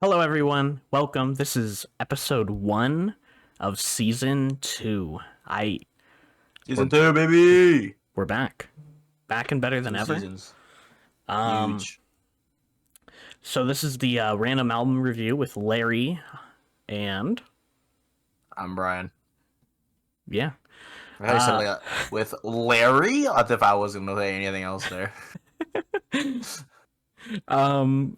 Hello, everyone. Welcome. This is episode 1 of season 2. Season 2, baby! We're back and better than Two ever. seasons. Um, Huge. so this is the random album review with Larry, and I'm Brian. yeah. I said like with Larry, as if I wasn't going to say anything else there.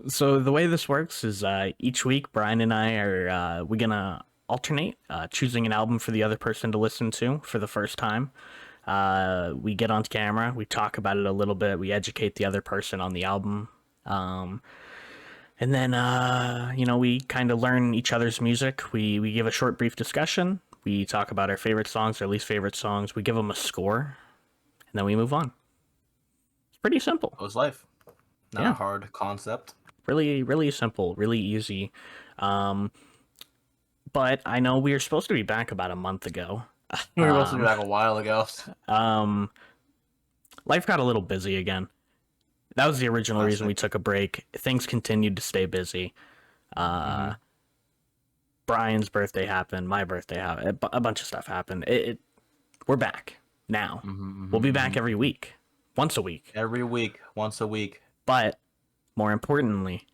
So the way this works is each week Brian and I are we're gonna alternate choosing an album for the other person to listen to for the first time. We get on camera, we talk about it a little bit, we educate the other person on the album, and then we kind of learn each other's music. We give a short, brief discussion. We talk about our favorite songs, our least favorite songs. We give them a score, and then we move on. It's pretty simple. That was life. Not a hard concept. Really, really simple, really easy. But I know we were supposed to be back about a month ago. We were supposed to be back a while ago. Life got a little busy again. That was the original reason we took a break. Things continued to stay busy. Brian's birthday happened. My birthday happened. A bunch of stuff happened. We're back now. We'll be back every week. Once a week. Every week. Once a week. But more importantly,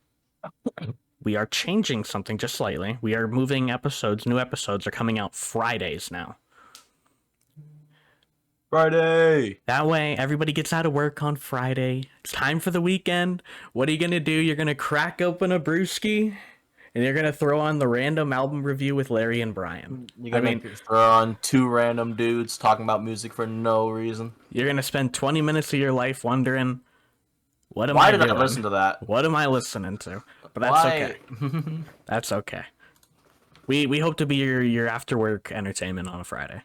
we are changing something just slightly. We are moving episodes. New episodes are coming out Fridays now. Friday! That way, everybody gets out of work on Friday. It's time for the weekend. What are you going to do? You're going to crack open a brewski, and you're going to throw on the random album review with Larry and Brian. You're going to throw on two random dudes talking about music for no reason. You're going to spend 20 minutes of your life wondering, what am Why I did doing? I listen to that? What am I listening to? But that's okay. That's okay. We hope to be your after work entertainment on a Friday.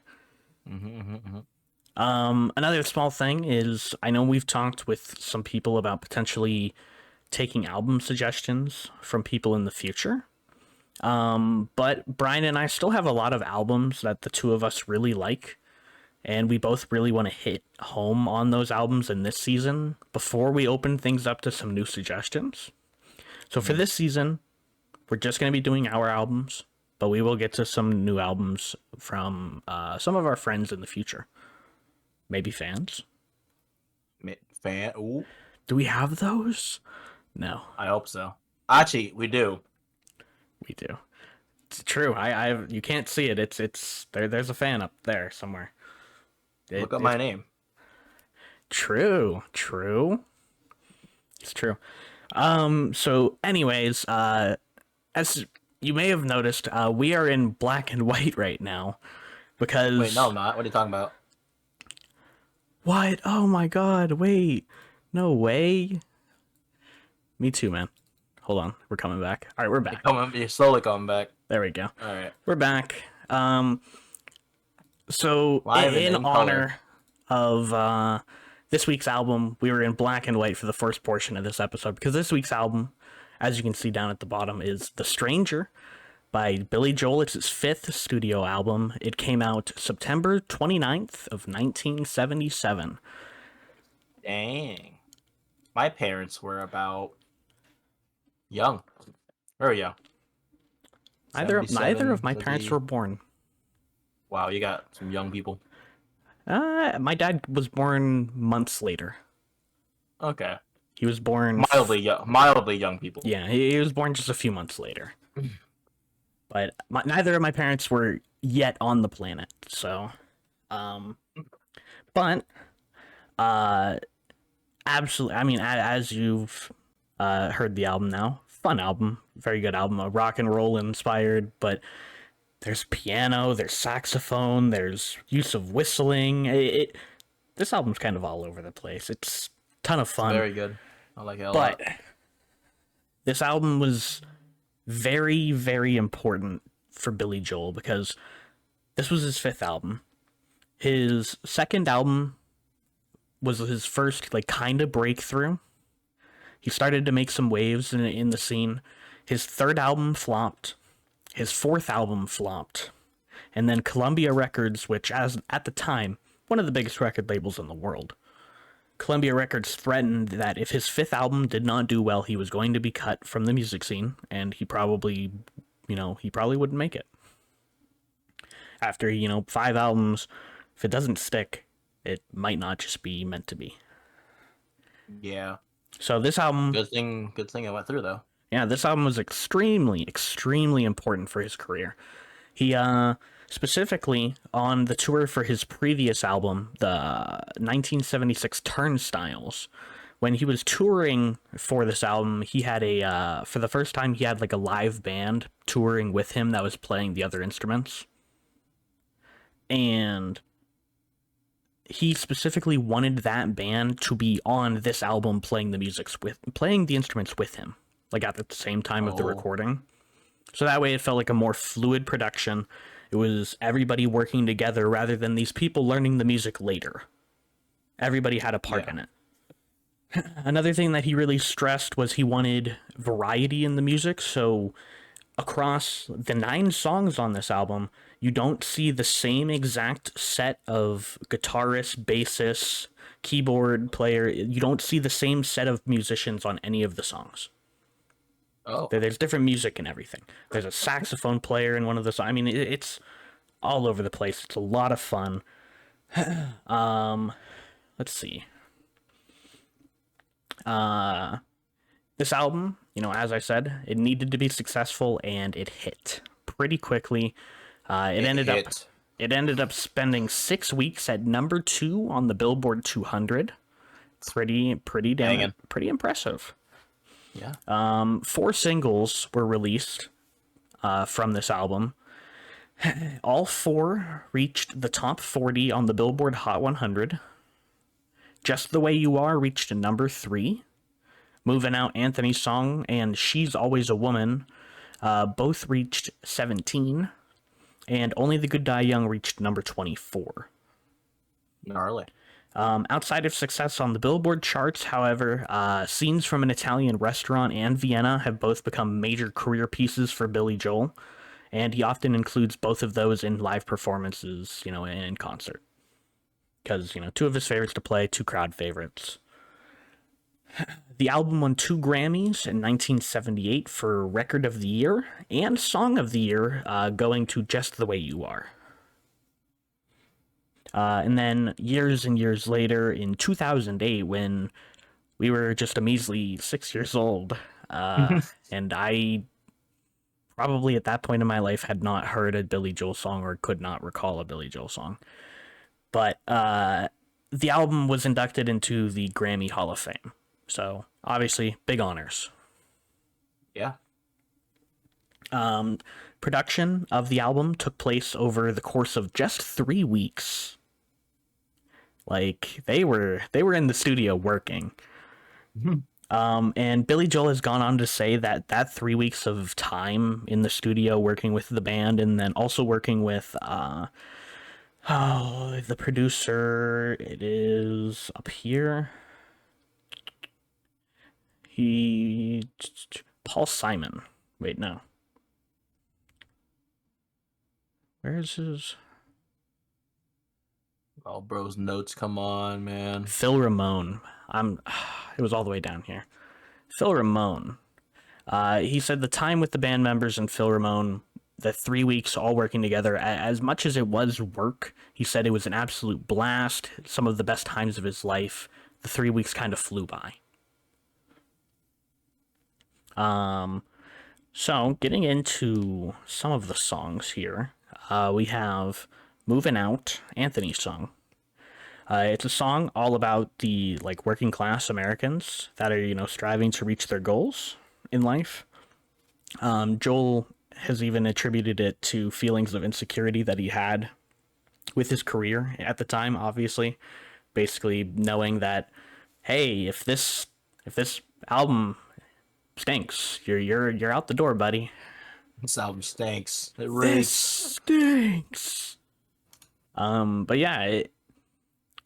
Another small thing is I know we've talked with some people about potentially taking album suggestions from people in the future. But Brian and I still have a lot of albums that the two of us really like, and we both really want to hit home on those albums in this season before we open things up to some new suggestions. So for this season, we're just going to be doing our albums, but we will get to some new albums from some of our friends in the future. Maybe fans. Ooh. Do we have those? No. I hope so. Actually, we do. We do. It's true. You can't see it. It's there. There's a fan up there somewhere. Look up my name. True. It's true. So anyways, as you may have noticed, we are in black and white right now because Wait, no, I'm not. What are you talking about? What? Oh my god, wait. No way. Me too, man. Hold on. We're coming back. All right, we're back. You're slowly coming back. There we go. All right. We're back. So Live in in honor of this week's album, we were in black and white for the first portion of this episode because this week's album, as you can see down at the bottom, is The Stranger by Billy Joel. It's his 5th studio album. It came out September 29th of 1977. Dang. My parents were about young. Very young. Neither of my 77 parents were born. Wow, you got some young people. My dad was born months later. Okay. He was born Mildly young people. Yeah, he was born just a few months later. But neither of my parents were yet on the planet, so but absolutely, I mean, as you've heard the album now, fun album, very good album, a rock and roll inspired, but there's piano, there's saxophone, there's use of whistling. This album's kind of all over the place. It's a ton of fun. Very good. I like it a lot. But this album was very, very important for Billy Joel because this was his 5th album. His 2nd album was his first, kind of breakthrough. He started to make some waves in the scene. His 3rd album flopped. His 4th album flopped. And then Columbia Records, which at the time, one of the biggest record labels in the world, Columbia Records threatened that if his fifth album did not do well, he was going to be cut from the music scene, and he probably wouldn't make it. After, 5 albums, if it doesn't stick, it might not just be meant to be. Yeah. So this album... Good thing I went through, though. Yeah, this album was extremely, extremely important for his career. He, specifically on the tour for his previous album, the 1976 Turnstiles, when he was touring for this album, he had for the first time, he had like a live band touring with him that was playing the other instruments. And he specifically wanted that band to be on this album playing the instruments with him, like at the same time of the recording. So that way it felt like a more fluid production. It was everybody working together rather than these people learning the music later. Everybody had a part in it. Another thing that he really stressed was he wanted variety in the music. So across the 9 songs on this album, you don't see the same exact set of guitarists, bassists, keyboard player. You don't see the same set of musicians on any of the songs. Oh. There's different music and everything. There's a saxophone player in one of the songs. I mean, it's all over the place. It's a lot of fun. Let's see. This album, as I said, it needed to be successful, and it hit pretty quickly. It ended up spending 6 weeks at number 2 on the Billboard 200. Pretty impressive. Yeah. 4 singles were released from this album. All 4 reached the top 40 on the Billboard Hot 100. Just the Way You Are reached a number 3. Moving Out Anthony's Song and She's Always a Woman both reached 17. And Only the Good Die Young reached number 24. Gnarly. Outside of success on the Billboard charts, however, Scenes from an Italian Restaurant and Vienna have both become major career pieces for Billy Joel, and he often includes both of those in live performances, and in concert. Because, 2 of his favorites to play, 2 crowd favorites. The album won 2 Grammys in 1978 for Record of the Year and Song of the Year, going to Just the Way You Are. And then years and years later, in 2008, when we were just a measly 6 years old, and I probably at that point in my life had not heard a Billy Joel song or could not recall a Billy Joel song. But the album was inducted into the Grammy Hall of Fame. So, obviously, big honors. Yeah. Production of the album took place over the course of just 3 weeks. Like, they were in the studio working. And Billy Joel has gone on to say that 3 weeks of time in the studio working with the band, and then also working with the producer, it is up here. Paul Simon. Wait, no. Where is his? Oh, bro's notes, come on, man. Phil Ramone. It was all the way down here. Phil Ramone. He said the time with the band members and Phil Ramone, the 3 weeks all working together, as much as it was work, he said it was an absolute blast, some of the best times of his life. The 3 weeks kind of flew by. So getting into some of the songs here, we have Moving Out, Anthony's Song. It's a song all about the working class Americans that are, striving to reach their goals in life. Joel has even attributed it to feelings of insecurity that he had with his career at the time, obviously. Basically knowing that, hey, if this album stinks, you're out the door, buddy. This album stinks. It This stinks. But yeah,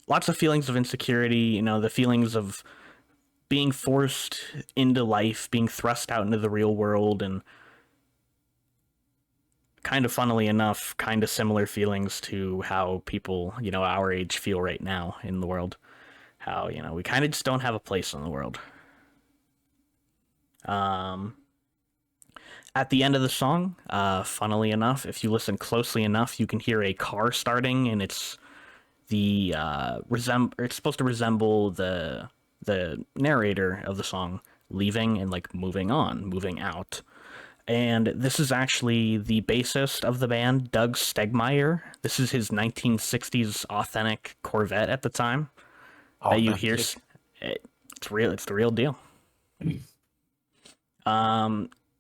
lots of feelings of insecurity, the feelings of being forced into life, being thrust out into the real world, and kind of funnily enough, kind of similar feelings to how people, our age feel right now in the world. how, we kind of just don't have a place in the world. At the end of the song, funnily enough, if you listen closely enough, you can hear a car starting, and it's it's supposed to resemble the narrator of the song leaving and like moving out. And this is actually the bassist of the band, Doug Stegmeyer. This is his 1960s authentic Corvette at the time. That you hear. It's real. It's the real deal.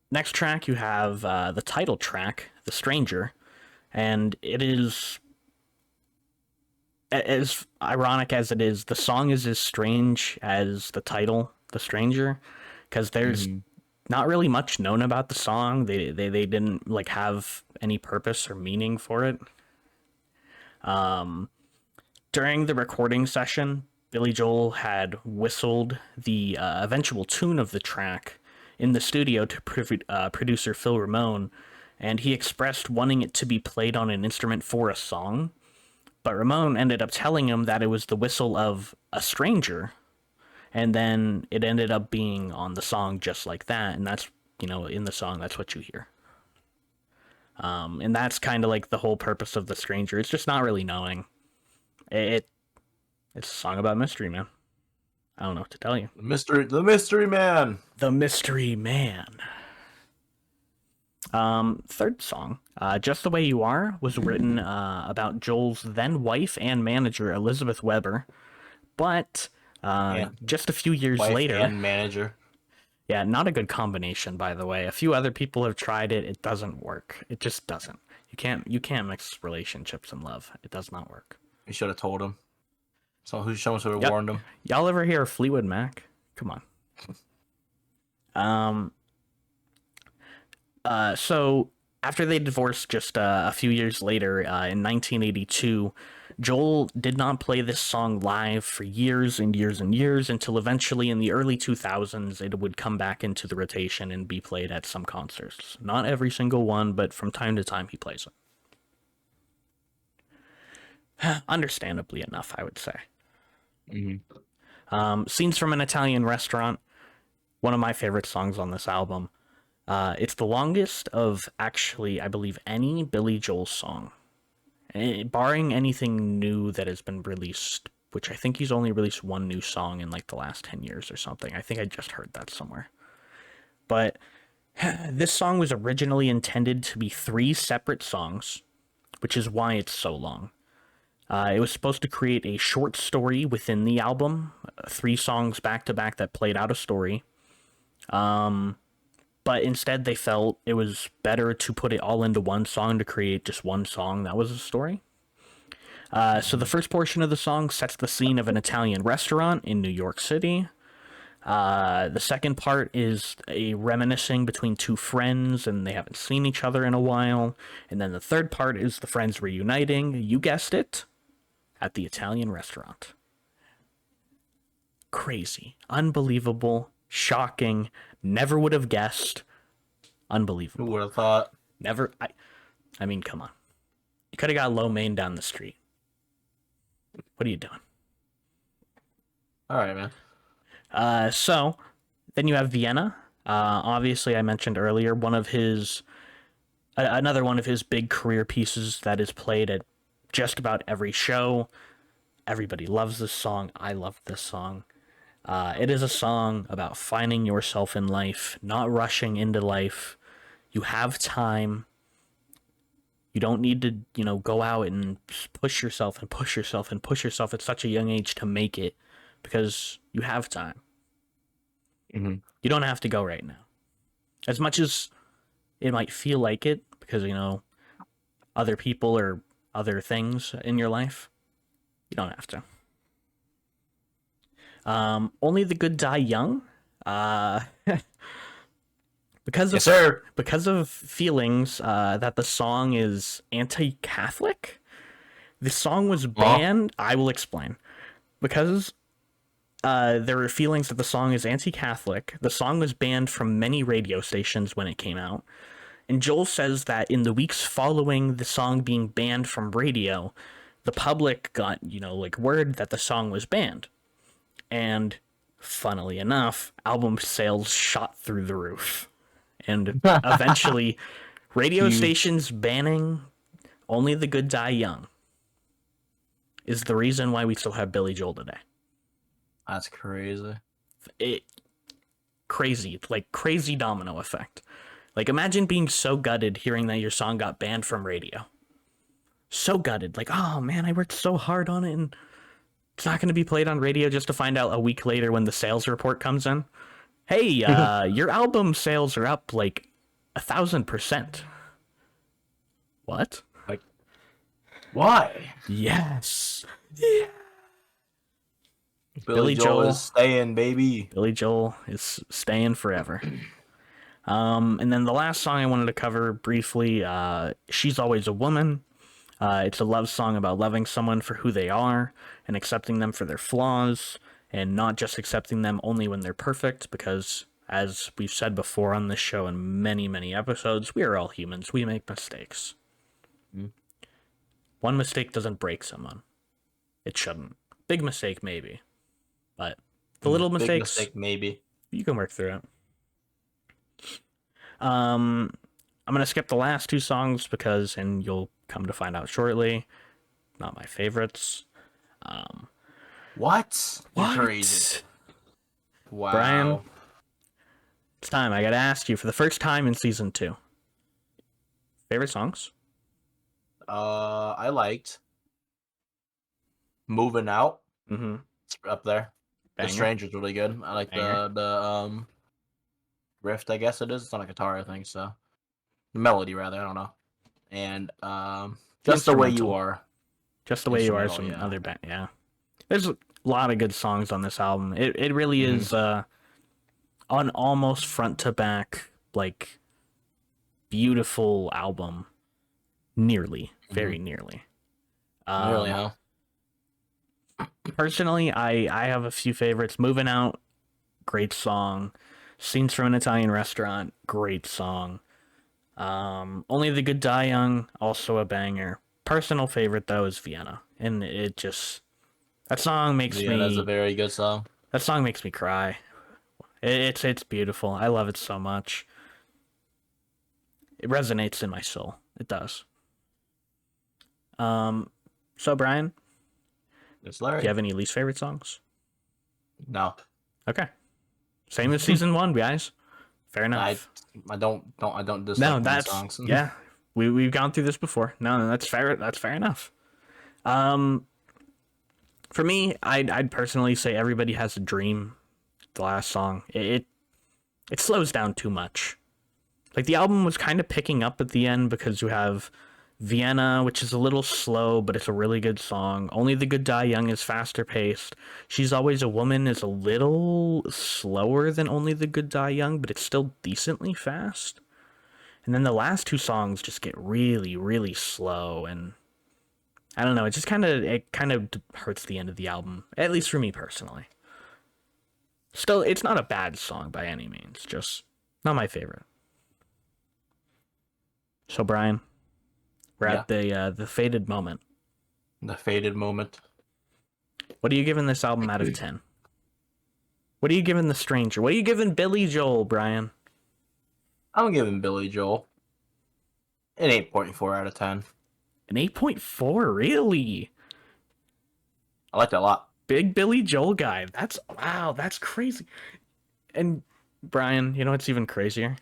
Next track, you have the title track, The Stranger. And it is, as ironic as it is, the song is as strange as the title, The Stranger, because there's not really much known about the song. They didn't like have any purpose or meaning for it. During the recording session, Billy Joel had whistled the eventual tune of the track in the studio to producer Phil Ramone, and he expressed wanting it to be played on an instrument for a song, but Ramone ended up telling him that it was the whistle of a stranger, and then it ended up being on the song just like that, and that's, in the song, that's what you hear. And that's kind of like the whole purpose of The Stranger. It's just not really knowing. It's a song about mystery, man. I don't know what to tell you. The mystery man. The Mystery Man. Third song, Just the Way You Are, was written about Joel's then wife and manager, Elizabeth Weber. But just a few years later... and manager. Yeah, not a good combination, by the way. A few other people have tried it. It doesn't work. It just doesn't. You can't mix relationships and love. It does not work. You should have told him. Someone should have warned him. Y'all ever hear of Fleetwood Mac? Come on. So after they divorced just a few years later, in 1982, Joel did not play this song live for years and years and years until eventually in the early 2000s it would come back into the rotation and be played at some concerts. Not every single one, but from time to time he plays it. Understandably enough, I would say. Scenes from an Italian Restaurant, one of my favorite songs on this album. It's the longest of, actually, I believe, any Billy Joel song. Barring anything new that has been released, which I think he's only released one new song in like the last 10 years or something. I think I just heard that somewhere. But this song was originally intended to be 3 separate songs, which is why it's so long. It was supposed to create a short story within the album, 3 songs back to back that played out a story. But instead they felt it was better to put it all into one song to create just one song that was a story. So the first portion of the song sets the scene of an Italian restaurant in New York City. The second part is a reminiscing between 2 friends and they haven't seen each other in a while. And then the third part is the friends reuniting, you guessed it, at the Italian restaurant. Crazy, unbelievable, shocking, never would have guessed, unbelievable. Who would have thought? Never, I mean, come on. You could have got Lo Mein down the street. What are you doing? All right, man. So then you have Vienna. Obviously, I mentioned earlier, another one of his big career pieces that is played at just about every show. Everybody loves this song. I love this song. It is a song about finding yourself in life, not rushing into life. You have time. You don't need to, go out and push yourself and push yourself and push yourself at such a young age to make it, because you have time. You don't have to go right now. As much as it might feel like it, because, other people or other things in your life, you don't have to. Only the Good Die Young. Because of feelings that the song is anti-Catholic, the song was banned. I will explain. Because there were feelings that the song is anti-Catholic, the song was banned from many radio stations when it came out. And Joel says that in the weeks following the song being banned from radio, the public got, word that the song was banned. And funnily enough, album sales shot through the roof. And eventually, radio Huge. stations banning Only the Good Die Young is the reason why we still have Billy Joel today. That's crazy. Crazy, like crazy domino effect. Like, imagine being so gutted hearing that your song got banned from radio. So gutted. Like, oh man, I worked so hard on it and it's not going to be played on radio, just to find out a week later when the sales report comes in. Hey, your album sales are up like 1,000%. What? Like, why? Yes. Yeah. Billy Joel is staying, baby. Billy Joel is staying forever. And then the last song I wanted to cover briefly, She's Always a Woman. It's a love song about loving someone for who they are and accepting them for their flaws, and not just accepting them only when they're perfect, because as we've said before on this show in many, many episodes, we are all humans. We make mistakes. One mistake doesn't break someone. It shouldn't. Big mistake, maybe. But the little Big mistakes, mistake, maybe. you can work through it. I'm going to skip the last two songs because, and you'll come to find out shortly, not my favorites. What? Crazy. Wow. Brian, it's time. I got to ask you for the first time in season 2. Favorite songs? I liked Moving Out. Mm-hmm. It's up there. Banger. The Stranger's really good. I like the riff, I guess it is. It's not a guitar, I think, so. The melody, rather. I don't know. And Just the Way You Are. Just the Way You Are. Instrumental, Some yeah. other band. Yeah. There's a lot of good songs on this album. It really is an almost front to back, like, beautiful album. Nearly. Very nearly. Really, huh? Personally, I have a few favorites. Moving Out, great song. Scenes from an Italian Restaurant, great song. Only the Good Die Young, also a banger. Personal favorite though is Vienna, and it just, that song makes me. That's a very good song. That song makes me cry. It's beautiful. I love it so much. It resonates in my soul. It does. So Brian, It's Larry. do you have any least favorite songs? No. Okay. Same as season 1, guys. Fair enough. I don't dislike No, any that's songs. yeah. We've gone through this before. No, that's fair. That's fair enough. For me, I'd personally say Everybody Has a Dream. The last song, it slows down too much. Like, the album was kind of picking up at the end because you have Vienna, which is a little slow, but it's a really good song. Only the Good Die Young is faster paced. She's Always a Woman is a little slower than Only the Good Die Young, but it's still decently fast. And then the last two songs just get really, really slow, and I don't know, it kind of hurts the end of the album, at least for me personally. Still, it's not a bad song by any means, just not my favorite. So Brian, we're at the fated moment. The fated moment. What are you giving this album out of 10? What are you giving The Stranger? What are you giving Billy Joel, Brian? I'm giving Billy Joel an 8.4 out of 10. An 8.4, really? I liked it a lot. Big Billy Joel guy. That's crazy. And Brian, you know what's even crazier?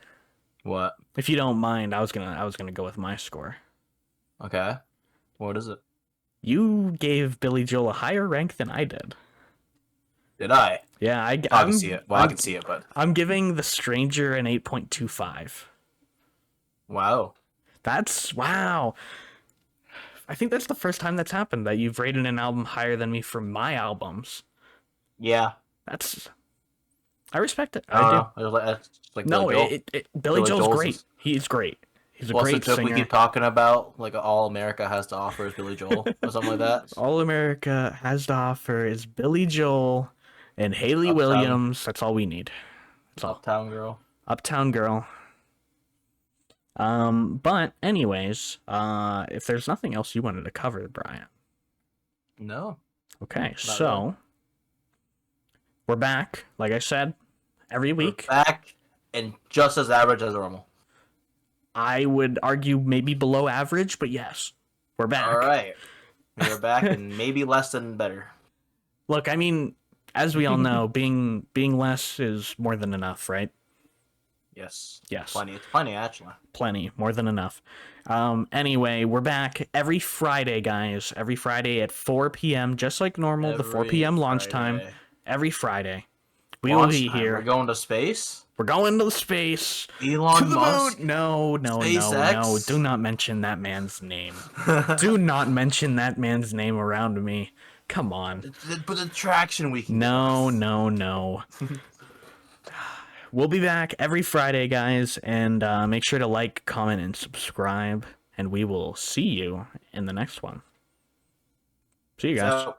What? If you don't mind, I was gonna go with my score. Okay. What is it? You gave Billy Joel a higher rank than I did. Did I? Yeah, I can see it. Well, I can see it, but I'm giving The Stranger an 8.25. wow. That's wow. I think that's the first time that's happened, that you've rated an album higher than me for my albums. Yeah. I respect it. I do. It's like No, Billy Joel. Billy Joel's great. He's great. He's a great the joke singer. we keep talking about, like, all America has to offer is Billy Joel or something like that. All America has to offer is Billy Joel and Hayley Williams. That's all we need. That's all. Uptown Girl. Uptown Girl. But anyways, if there's nothing else you wanted to cover, Brian. No. Okay, Not so We're back, like I said, every week. We're back and just as average as normal. I would argue maybe below average, but yes, we're back. All right. We're back and maybe less than better. Look, I mean, as we all know, being less is more than enough, right? Yes. Yes. Plenty. It's plenty, actually. Plenty. More than enough. Anyway, we're back every Friday, guys. Every Friday at 4 p.m., just like normal, the 4 p.m. launch time. Every Friday. We will be here. We're going to space? We're going to space. Elon Musk? No. Do not mention that man's name. Do not mention that man's name around me. Come on. But the traction we can No. We'll be back every Friday, guys, and make sure to like, comment, and subscribe, and we will see you in the next one. See you guys.